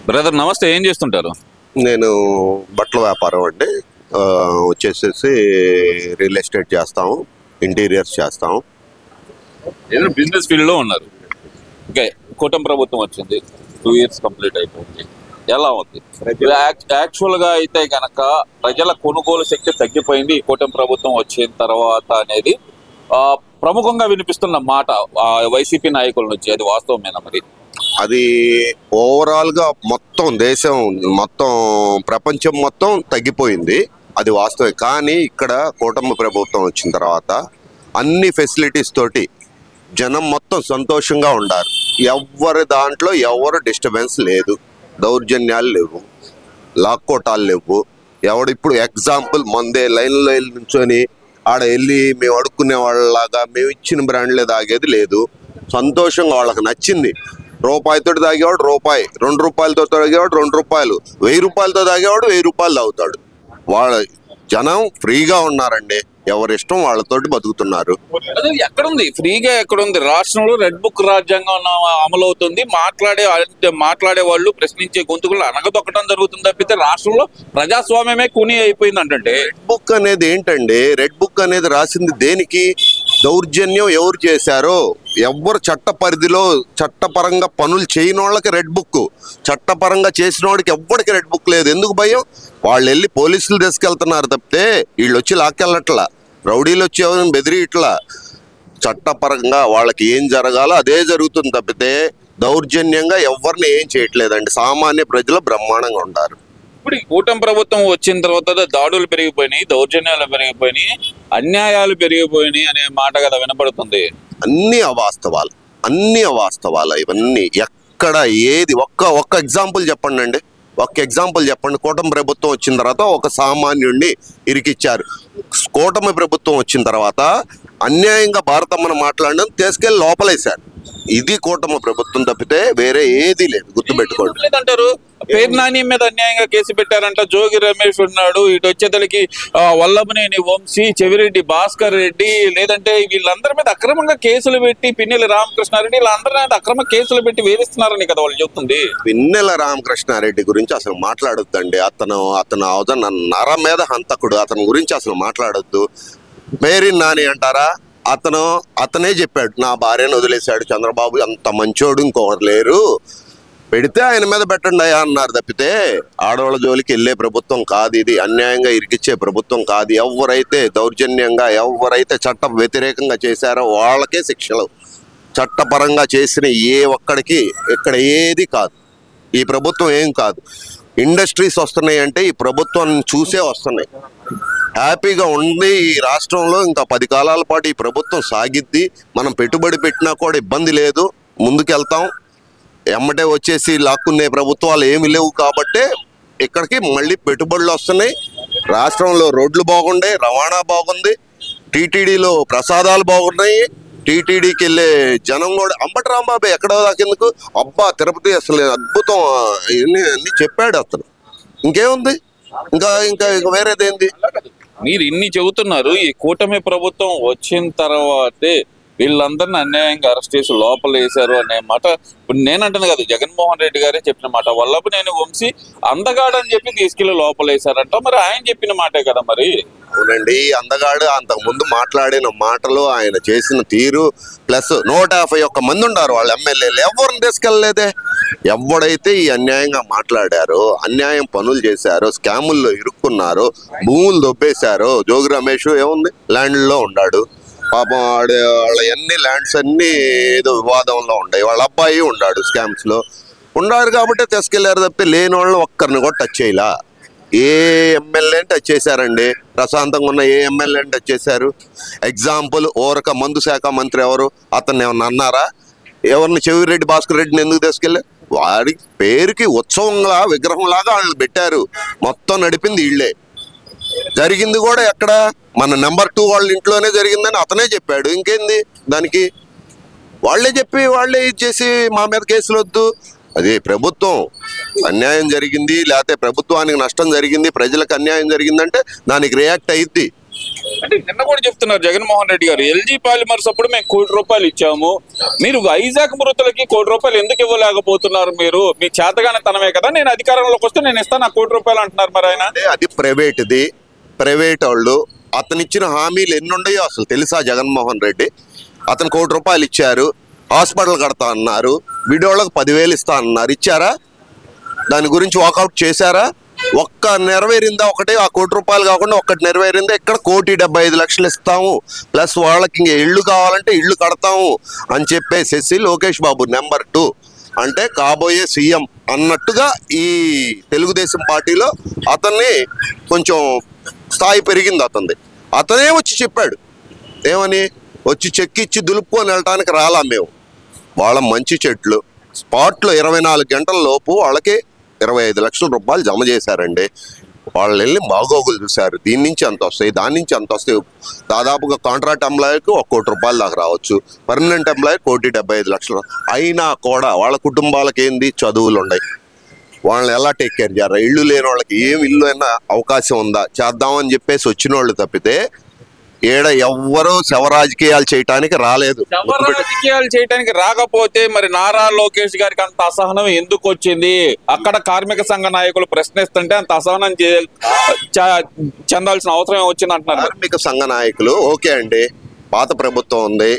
Brother నమస్తే, ఏం చేస్తుంటారు? నేను బట్టల వ్యాపారం అండి. వచ్చేసేసి రియల్ ఎస్టేట్ చేస్తాము, ఇంటీరియర్స్ చేస్తాము. ఏదో బిజినెస్ ఫీల్డ్ లో ఉన్నారు. ఓకే, కూటమి ప్రభుత్వం వచ్చింది, 2 years కంప్లీట్ అయిపోయింది. ఎలా ఉంది? యాక్చువల్ గా అయితే కనుక ప్రజల కొనుగోలు శక్తి తగ్గిపోయింది ఈ కూటమి ప్రభుత్వం వచ్చిన తర్వాత అనేది ప్రముఖంగా వినిపిస్తున్న మాట వైసీపీ నాయకుల నుంచి. అది వాస్తవమేనా? మరి అది ఓవరాల్ గా మొత్తం దేశం మొత్తం ప్రపంచం మొత్తం తగ్గిపోయింది, అది వాస్తవే. కానీ ఇక్కడ కూటమి ప్రభుత్వం వచ్చిన తర్వాత అన్ని ఫెసిలిటీస్ తోటి జనం మొత్తం సంతోషంగా ఉండారు. ఎవరి దాంట్లో ఎవరు డిస్టర్బెన్స్ లేదు, దౌర్జన్యాలు లేవు, లాక్కోటాలు లేవు. ఇప్పుడు ఎగ్జాంపుల్ మందే లైన్లో వెళ్ళి నుంచొని ఆడ వెళ్ళి మేము అడుక్కునే వాళ్ళలాగా మేము ఇచ్చిన బ్రాండ్లే తాగేది లేదు. సంతోషంగా వాళ్ళకి నచ్చింది. రూపాయితో తాగేవాడు రూపాయి, 2 రూపాయలతో తాగేవాడు 2 రూపాయలు, 1000 రూపాయలతో తాగేవాడు 1000 రూపాయలు తాగుతాడు. వాళ్ళ జనం ఫ్రీగా ఉన్నారండి, ఎవరిష్టం వాళ్ళతోటి బతుకుతున్నారు. ఎక్కడుంది ఫ్రీగా? ఎక్కడుంది? రాష్ట్రంలో రెడ్ బుక్ రాజ్యాంగం అమలు అవుతుంది. మాట్లాడే వాళ్ళు ప్రశ్నించే గొంతుకులు అనగదొక్కడం జరుగుతుంది తప్పితే రాష్ట్రంలో ప్రజాస్వామ్యమే కుని అయిపోయింది. అంటే రెడ్ బుక్ అనేది ఏంటండి? రెడ్ బుక్ అనేది రాసింది దేనికి? దౌర్జన్యం ఎవరు చేశారో, ఎవరు చట్ట పరిధిలో చట్టపరంగా పనులు చేయని వాళ్ళకి రెడ్ బుక్, చట్టపరంగా చేసిన వాడికి ఎవ్వడికి రెడ్ బుక్ లేదు. ఎందుకు భయం? వాళ్ళు వెళ్ళి పోలీసులు తీసుకెళ్తున్నారు తప్పితే వీళ్ళు వచ్చి లాక్కెళ్ళట్లా, రౌడీలు వచ్చి ఎవరిని బెదిరియట్లా. చట్టపరంగా వాళ్ళకి ఏం జరగాలో అదే జరుగుతుంది తప్పితే దౌర్జన్యంగా ఎవరిని ఏం చేయట్లేదండి. సామాన్య ప్రజలు బ్రహ్మాండంగా ఉంటారు. ఇప్పుడు ఈ కూటమి ప్రభుత్వం వచ్చిన తర్వాత దాడులు పెరిగిపోయినాయి, దౌర్జన్యాలు పెరిగిపోయినాయి, అన్యాయాలు పెరిగిపోయినాయి అనే మాట కదా వినపడుతుంది. అన్ని అవాస్తవాలు ఇవన్నీ. ఎక్కడ ఏది ఒక్క ఎగ్జాంపుల్ చెప్పండి అండి, ఒక్క ఎగ్జాంపుల్ చెప్పండి. కూటమి ప్రభుత్వం వచ్చిన తర్వాత ఒక సామాన్యుడిని ఇరికిచ్చారు. కూటమి ప్రభుత్వం వచ్చిన తర్వాత అన్యాయంగా భారతమ్మను మాట్లాడడం తీసుకెళ్లి లోపలేశారు. ఇది కూటమి ప్రభుత్వం తప్పితే వేరే ఏది లేదు, గుర్తుపెట్టుకోండి. లేదంటారు పేరు నాని మీద అన్యాయంగా కేసు పెట్టారంట. జోగి రమేష్ ఉన్నాడు, ఇటు వచ్చేతలకి వల్లభనేని వంశీ, చెవిరెడ్డి భాస్కర్ రెడ్డి, లేదంటే వీళ్ళందరి మీద అక్రమంగా కేసులు పెట్టి, పిన్నెల రామకృష్ణారెడ్డి, వీళ్ళందరి మీద అక్రమ కేసులు పెట్టి వేధిస్తున్నారని కదా వాళ్ళు చెప్తుంది. పిన్నెల రామకృష్ణారెడ్డి గురించి అసలు మాట్లాడొద్దండి. అతను నర మీద హంతకుడు, అతని గురించి అసలు మాట్లాడొద్దు. పేరు నాని అంటారా? అతనే చెప్పాడు, నా భార్యను వదిలేశాడు చంద్రబాబు, అంత మంచోడు ఇంకొకరు లేరు, పెడితే ఆయన మీద పెట్టండి అయ్యా అన్నారు తప్పితే ఆడవాళ్ళ జోలికి వెళ్ళే ప్రభుత్వం కాదు ఇది. అన్యాయంగా ఇరికిచ్చే ప్రభుత్వం కాదు. ఎవరైతే దౌర్జన్యంగా, ఎవరైతే చట్ట వ్యతిరేకంగా చేశారో వాళ్ళకే శిక్షలు. చట్టపరంగా చేసిన ఏ ఒక్కడికి ఇక్కడ ఏది కాదు. ఈ ప్రభుత్వం ఏం కాదు. ఇండస్ట్రీస్ వస్తున్నాయి అంటే ఈ ప్రభుత్వాన్ని చూసే వస్తున్నాయి. హ్యాపీగా ఉండి ఈ రాష్ట్రంలో ఇంకా 10 కాలాల పాటు ఈ ప్రభుత్వం సాగిద్ది. మనం పెట్టుబడి పెట్టినా కూడా ఇబ్బంది లేదు, ముందుకెళ్తాం. ఎమ్మటే వచ్చేసి లాక్కునే ప్రభుత్వాలు ఏమి లేవు కాబట్టే ఇక్కడికి మళ్ళీ పెట్టుబడులు వస్తున్నాయి. రాష్ట్రంలో రోడ్లు బాగుండే, రవాణా బాగుంది, టీటీడీలో ప్రసాదాలు బాగున్నాయి, టీటీడీకి వెళ్ళే జనం కూడా. అంబటి రాంబాబు ఎక్కడో దాకెందుకు, అబ్బా తిరుపతి అసలు అద్భుతం అన్ని చెప్పాడు అతను. ఇంకేముంది? ఇంకా ఇంకా వేరేదేంది? మీరు ఇన్ని చెబుతున్నారు. ఈ కూటమి ప్రభుత్వం వచ్చిన తర్వాతే వీళ్ళందరినీ అన్యాయంగా అరెస్ట్ చేసి లోపల వేశారు అనే మాట ఇప్పుడు నేనంటాను కదా, జగన్మోహన్ రెడ్డి గారే చెప్పిన మాట. వల్లభనేని వంశీ అందగాడని చెప్పి తీసుకెళ్లి లోపల వేశారంట. మరి ఆయన చెప్పిన మాటే కదా మరి. అవునండి, అందగాడు అంతకుముందు మాట్లాడిన మాటలు, ఆయన చేసిన తీరు, ప్లస్ 151 మంది ఉన్నారు వాళ్ళ ఎమ్మెల్యేలు, ఎవరిని తీసుకెళ్ళలేదే. ఎవడైతే ఈ అన్యాయంగా మాట్లాడారో, అన్యాయం పనులు చేశారో, స్కాముల్లో ఇరుక్కున్నారో, భూములు దొబ్బేశారో, జోగి రమేష్ ఏముంది ల్యాండ్లో ఉన్నాడు పాపం. వాళ్ళ అన్ని ల్యాండ్స్ అన్ని ఏదో వివాదంలో ఉన్నాయి. వాళ్ళ అబ్బాయి ఉన్నాడు స్కామ్స్ లో ఉన్నారు కాబట్టి తీసుకెళ్లారు తప్పితే లేని వాళ్ళని ఒక్కరిని కూడా టచ్ చేయలా. ఏ ఎమ్మెల్యేని టచ్ చేశారండి? ప్రశాంతంగా ఉన్న ఏ ఎమ్మెల్యేని టచ్ చేశారు? ఎగ్జాంపుల్, ఓరక మందు శాఖ మంత్రి ఎవరు? అతన్ని ఏమన్నా అన్నారా? ఎవరిని? చెవిరెడ్డి భాస్కర్ రెడ్డిని ఎందుకు తీసుకెళ్ళారు? వాడి పేరుకి ఉత్సవంలా విగ్రహంలాగా వాళ్ళని పెట్టారు. మొత్తం నడిపింది వీళ్ళే. జరిగింది కూడా ఎక్కడ? మన నెంబర్ 2 వాళ్ళ ఇంట్లోనే జరిగిందని అతనే చెప్పాడు. ఇంకేంది దానికి? వాళ్ళే చెప్పి వాళ్ళే ఇచ్చేసి మా మీద కేసులు వద్దు. అది ప్రభుత్వం అన్యాయం జరిగింది, లేకపోతే ప్రభుత్వానికి నష్టం జరిగింది, ప్రజలకు అన్యాయం జరిగిందంటే దానికి రియాక్ట్ అయ్యిద్ది. అంటే నిన్న కూడా చెప్తున్నారు జగన్మోహన్ రెడ్డి గారు, ఎల్జీ పాలిమర్స్ అప్పుడు మేము ₹1,00,00,000 ఇచ్చాము, మీరు వైజాగ్ మృతులకి ₹1,00,00,000 ఎందుకు ఇవ్వలేకపోతున్నారు? మీరు మీ చేతగానే తనమే కదా, నేను అధికారంలోకి వస్తే నేను ఇస్తాను నాకు ₹1,00,00,000 అంటున్నారు. మరి ఆయన అది ప్రైవేట్ది, ప్రైవేట్ వాళ్ళు అతనిచ్చిన హామీలు ఎన్ని ఉన్నాయో అసలు తెలుసా? జగన్మోహన్ రెడ్డి అతను ₹1,00,00,000 ఇచ్చారు, హాస్పిటల్ కడతా అన్నారు, విడోళ్ళకి 10,000 ఇస్తా అన్నారు, ఇచ్చారా? దాని గురించి వాకౌట్ చేశారా? ఒక్క నెరవేరిందా? ఒకటే ఆ ₹1,00,00,000 కాకుండా ఒక్కటి నెరవేరిందా? ఇక్కడ 1,75,00,000 ఇస్తాము, ప్లస్ వాళ్ళకి ఇంక ఇళ్ళు కావాలంటే ఇళ్ళు కడతాము అని చెప్పేసేసి లోకేష్ బాబు నెంబర్ 2 అంటే కాబోయే సీఎం అన్నట్టుగా ఈ తెలుగుదేశం పార్టీలో అతన్ని కొంచెం స్థాయి పెరిగింది అతనిది. అతనే వచ్చి చెప్పాడు, ఏమని? వచ్చి చెక్కిచ్చి దులుపుకొని వెళ్ళటానికి రాలా మేము, వాళ్ళ మంచి చెట్లు స్పాట్లో 24 గంటల లోపు వాళ్ళకి ₹25,00,000 జమ చేశారండి. వాళ్ళు వెళ్ళి బాగోగులు చూశారు, దీని నుంచి అంత వస్తాయి, దాని నుంచి అంత వస్తాయి. దాదాపుగా కాంట్రాక్ట్ ఎంప్లాయీకి ₹1,00,00,000 దాకా రావచ్చు, పర్మనెంట్ ఎంప్లాయీ 1,75,00,000. అయినా కూడా వాళ్ళ కుటుంబాలకు ఏంది, చదువులు ఉన్నాయి, వాళ్ళని ఎలా టేక్ కేర్ చేయాలి? ఇళ్ళు లేని వాళ్ళకి ఏం ఇల్లు అయినా అవకాశం ఉందా? చేద్దామని చెప్పేసి వచ్చిన వాళ్ళు తప్పితే ఏడ ఎవ్వరూ శవరాజకీయాలు చేయటానికి రాలేదు. రాజకీయాలు చేయడానికి రాకపోతే మరి నారా లోకేష్ గారికి అంత అసహనం ఎందుకు వచ్చింది? అక్కడ కార్మిక సంఘ నాయకులు ప్రశ్నిస్తుంటే అంత అసహనం చెందాల్సిన అవసరం వచ్చింది అంటున్నారు. కార్మిక సంఘ నాయకులు ఓకే అండి, పాత ప్రభుత్వం ఉంది,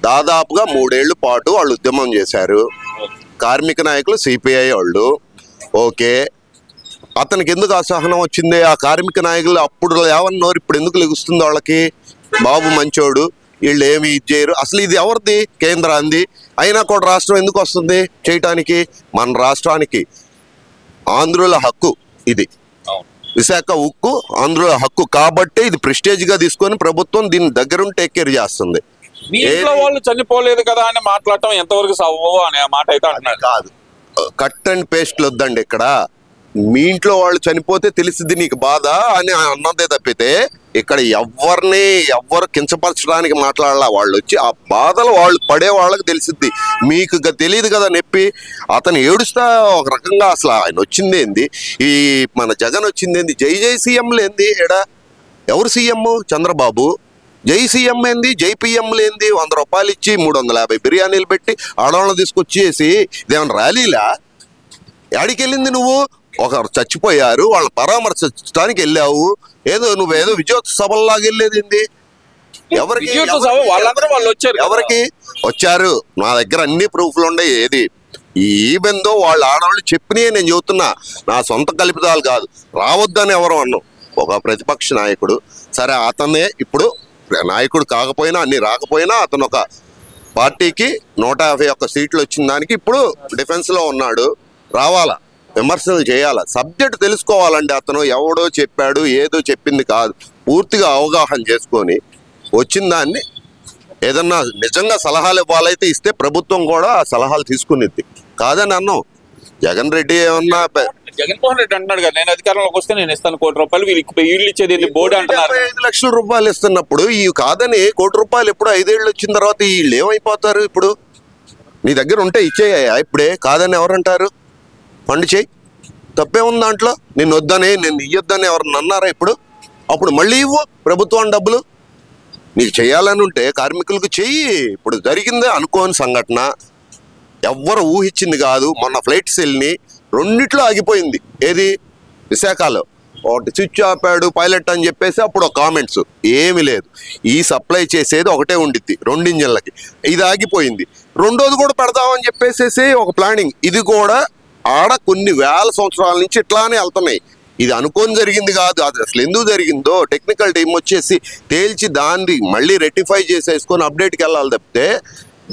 దాదాపుగా 3 ఏళ్ల పాటు వాళ్ళు ఉద్యమం చేశారు. కార్మిక నాయకులు సిపిఐ వాళ్ళు ఓకే. అతనికి ఎందుకు అసహనం వచ్చింది? ఆ కార్మిక నాయకులు అప్పుడు ఏమన్నారు, ఇప్పుడు ఎందుకు లెగుస్తుంది వాళ్ళకి? బాబు మంచోడు, వీళ్ళు ఏమి ఇది చేయరు. అసలు ఇది ఎవరిది? కేంద్రాంది. అయినా కూడా రాష్ట్రం ఎందుకు వస్తుంది చేయటానికి? మన రాష్ట్రానికి ఆంధ్రుల హక్కు ఇది, విశాఖ ఉక్కు ఆంధ్రుల హక్కు కాబట్టి ఇది ప్రెస్టేజ్గా తీసుకొని ప్రభుత్వం దీన్ని దగ్గరుండి టేక్ కేర్ చేస్తుంది. మీ ఇంట్లో వాళ్ళు చనిపోలేదు కదా అని మాట్లాడటం ఎంతవరకు సవ్వో అనే మాట అయితే అంటున్నారు. కాదు, కట్ అండ్ పేస్ట్లు వద్దండి. ఇక్కడ మీ ఇంట్లో వాళ్ళు చనిపోతే తెలిసిద్ది నీకు బాధ అని అన్నదే తప్పితే ఇక్కడ ఎవ్వరు కించపరచడానికి మాట్లాడాల. వాళ్ళు వచ్చి ఆ బాధలు వాళ్ళు పడే వాళ్ళకి తెలిసిద్ది, మీకు తెలియదు కదా నొప్పి. అతను ఏడుస్తా ఒక రకంగా అసలు ఆయన వచ్చిందేంది, ఈ మన జగన్ వచ్చిందేంది, జై సీఎంలు ఏంది? ఎడా ఎవరు సీఎం? చంద్రబాబు. జై సీఎం ఏంది, జై పిఎంలు ఏంది? ₹100 ఇచ్చి 350 బిర్యానీలు పెట్టి ఆడవాళ్ళని తీసుకొచ్చేసి ఇదేమన్నా ర్యాలీలా? ఎక్కడికి వెళ్ళింది నువ్వు? ఒకరు చచ్చిపోయారు, వాళ్ళని పరామర్శించడానికి వెళ్ళావు, నువ్వేదో విజయోత్సవ సభల్లాగా వెళ్ళేది ఏంది? ఎవరికి ఎవరికి వచ్చారు? నా దగ్గర అన్ని ప్రూఫ్లు ఉన్నాయి. ఏది ఈవెందో వాళ్ళ ఆడవాళ్ళు చెప్పినవి నేను చెబుతున్నా, నా సొంత కల్పితాలు కాదు. రావద్దని ఎవరు అన్నాం. ఒక ప్రతిపక్ష నాయకుడు, సరే అతనే ఇప్పుడు నాయకుడు కాకపోయినా అన్ని రాకపోయినా అతను ఒక పార్టీకి 151 సీట్లు వచ్చిన దానికి ఇప్పుడు డిఫెన్స్లో ఉన్నాడు. రావాలా, విమర్శలు చేయాలా, సబ్జెక్ట్ తెలుసుకోవాలండి. అతను ఎవడో చెప్పాడు ఏదో చెప్పింది కాదు, పూర్తిగా అవగాహన చేసుకొని వచ్చిన దాన్ని ఏదన్నా నిజంగా సలహాలు ఇవ్వాలైతే ఇస్తే ప్రభుత్వం కూడా ఆ సలహాలు తీసుకునేది. కాదని అన్నాం. జగన్ రెడ్డి ఏమన్నా జగన్మోహన్ రెడ్డి అంటున్నాడు కదా, నేను అధికారంలోకి వస్తే నేను ఇస్తాను ₹1,00,00,000, వీళ్ళు ఇచ్చేది బోర్డు అంటున్నారు. ₹5,00,000 ఇస్తున్నప్పుడు ఈ కాదని ₹1,00,00,000 ఎప్పుడు 5 ఏళ్ళు వచ్చిన తర్వాత వీళ్ళు ఏమైపోతారు? ఇప్పుడు నీ దగ్గర ఉంటే ఇచ్చేయ్యా ఇప్పుడే, కాదని ఎవరంటారు? ఫండ్ చేయి, తప్పే ఉంది దాంట్లో. నేను వద్దని నేను ఇయ్యొద్దని ఎవరన్నా అన్నారా ఇప్పుడు? అప్పుడు మళ్ళీ ఇవ్వు ప్రభుత్వం డబ్బులు. నీకు చేయాలని ఉంటే కార్మికులకు చెయ్యి. ఇప్పుడు జరిగిందే అనుకోని సంఘటన, ఎవ్వరు ఊహించింది కాదు. మొన్న ఫ్లైట్ సెల్ని 2 ఆగిపోయింది. ఏది? విశాఖలో ఒకటి స్విచ్ ఆపాడు పైలట్ అని చెప్పేసి అప్పుడు కామెంట్స్ ఏమీ లేదు. ఈ సప్లై చేసేది ఒకటే ఉండిద్ది 2 ఇంజన్లకి, ఇది ఆగిపోయింది. రెండోది కూడా పెడదామని చెప్పేసేసి ఒక ప్లానింగ్. ఇది కూడా ఆడ కొన్ని వేల సంవత్సరాల నుంచి ఇట్లానే వెళ్తున్నాయి. ఇది అనుకోని జరిగింది కాదు. అది అసలు ఎందుకు జరిగిందో టెక్నికల్ టీం వచ్చేసి తేల్చి దాన్ని మళ్ళీ రెక్టిఫై చేసేసుకొని అప్డేట్కి వెళ్ళాలి తప్పితే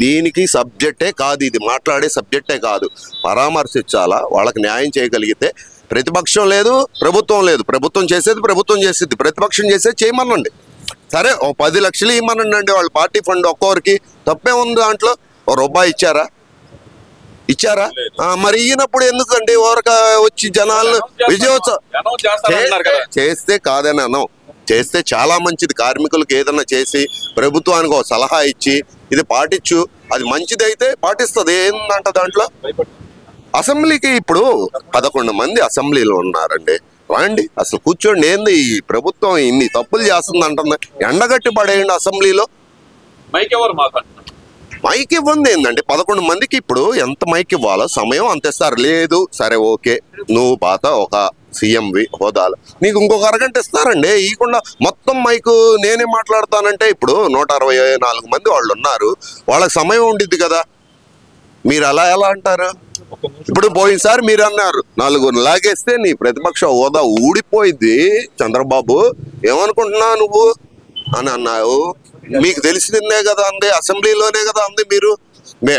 దీనికి సబ్జెక్టే కాదు, ఇది మాట్లాడే సబ్జెక్టే కాదు. పరామర్శించాలా, వాళ్ళకి న్యాయం చేయగలిగితే. ప్రతిపక్షం లేదు, ప్రభుత్వం లేదు. ప్రభుత్వం చేసేది ప్రభుత్వం చేసేది, ప్రతిపక్షం చేసేది చేయమనండి. సరే ఓ 10 లక్షలు ఇవ్వమనండి అండి వాళ్ళ పార్టీ ఫండ్ ఒక్కొక్కరికి, తప్పే ఉంది దాంట్లో. ₹1 ఇచ్చారా? మరి ఈయనప్పుడు ఎందుకండి ఊరక వచ్చి జనాలను విజయోత్సవం చేస్తే కాదని అన్నాం. చేస్తే చాలా మంచిది. కార్మికులకు ఏదన్నా చేసి ప్రభుత్వానికి ఒక సలహా ఇచ్చి ఇది పాటించు, అది మంచిది అయితే పాటిస్తుంది. ఏందంట దాంట్లో? అసెంబ్లీకి ఇప్పుడు 11 మంది అసెంబ్లీలో ఉన్నారండి. రండి అసలు కూర్చోండి. ఏంది ఈ ప్రభుత్వం ఇన్ని తప్పులు చేస్తుంది అంటుంది, ఎండగట్టి పడేయండి అసెంబ్లీలో. మైక్ ఎవరు మాట్లాడుతున్నారు? మైక్ ఇవ్వండి ఏందండి, 11 మందికి ఇప్పుడు ఎంత మైక్ ఇవ్వాలో సమయం అంత ఇస్తారు. లేదు సరే ఓకే, నువ్వు పాత ఒక సీఎంవి హోదాలు నీకు ఇంకొక అరగంట ఇస్తారండి. ఇవ్వకుండా మొత్తం మైకు నేనే మాట్లాడతానంటే ఇప్పుడు 164 మంది వాళ్ళు ఉన్నారు, వాళ్ళకి సమయం ఉండిద్ది కదా. మీరు అలా ఎలా అంటారు? ఇప్పుడు పోయినసారి మీరు అన్నారు 4 లాగేస్తే నీ ప్రతిపక్ష హోదా ఊడిపోయింది చంద్రబాబు, ఏమనుకుంటున్నావు నువ్వు అని అన్నావు. మీకు తెలిసిందే కదా అంది, అసెంబ్లీలోనే కదా అంది, మీరు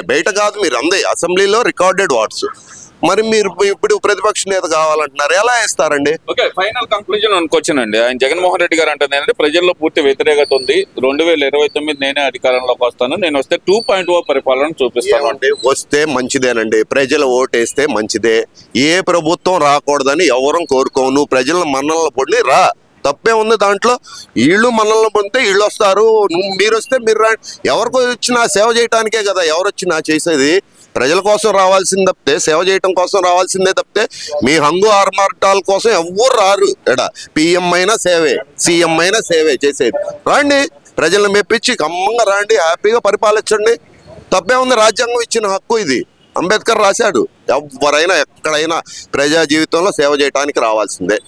బయట కాదు, మీరు అంది అసెంబ్లీలో రికార్డెడ్ వాట్స్. మరి మీరు ఇప్పుడు ప్రతిపక్ష నేత కావాలంటున్నారు, ఎలా ఇస్తారండి? ఓకే, ఫైనల్ కంక్లూజన్ అనుకోవచ్చానండి. ఆయన జగన్మోహన్ రెడ్డి గారు అంటే ఏంటంటే ప్రజల్లో పూర్తి వ్యతిరేకత ఉంది, 2029 నేనే అధికారంలోకి వస్తాను, నేను వస్తే 2.0 పరిపాలన చూపిస్తాను అంటే. వస్తే మంచిదేనండి, ప్రజలు ఓటేస్తే మంచిదే. ఏ ప్రభుత్వం రాకూడదని ఎవరం కోరుకోము. నువ్వు ప్రజల మన్నలను పొంది రా, తప్పే ఉంది దాంట్లో. వీళ్ళు మనల్ని పొందితే వీళ్ళు వస్తారు, మీరు వస్తే మీరు రా. ఎవరికి వచ్చినా సేవ చేయడానికే కదా ఎవరు వచ్చినా చేసేది. ప్రజల కోసం రావాల్సింది తప్పితే, సేవ చేయటం కోసం రావాల్సిందే తప్పితే మీ హంగు ఆర్మార్టాల కోసం ఎవ్వరు రారు. ఎడా పిఎం అయినా సేవే, సీఎం అయినా సేవే చేసేది. రాండి, ప్రజలను మెప్పించి ఖమ్మంగా రాండి, హ్యాపీగా పరిపాలించండి. తప్పే ఉంది, రాజ్యాంగం ఇచ్చిన హక్కు ఇది, అంబేద్కర్ రాశాడు. ఎవరైనా ఎక్కడైనా ప్రజా జీవితంలో సేవ చేయడానికి రావాల్సిందే.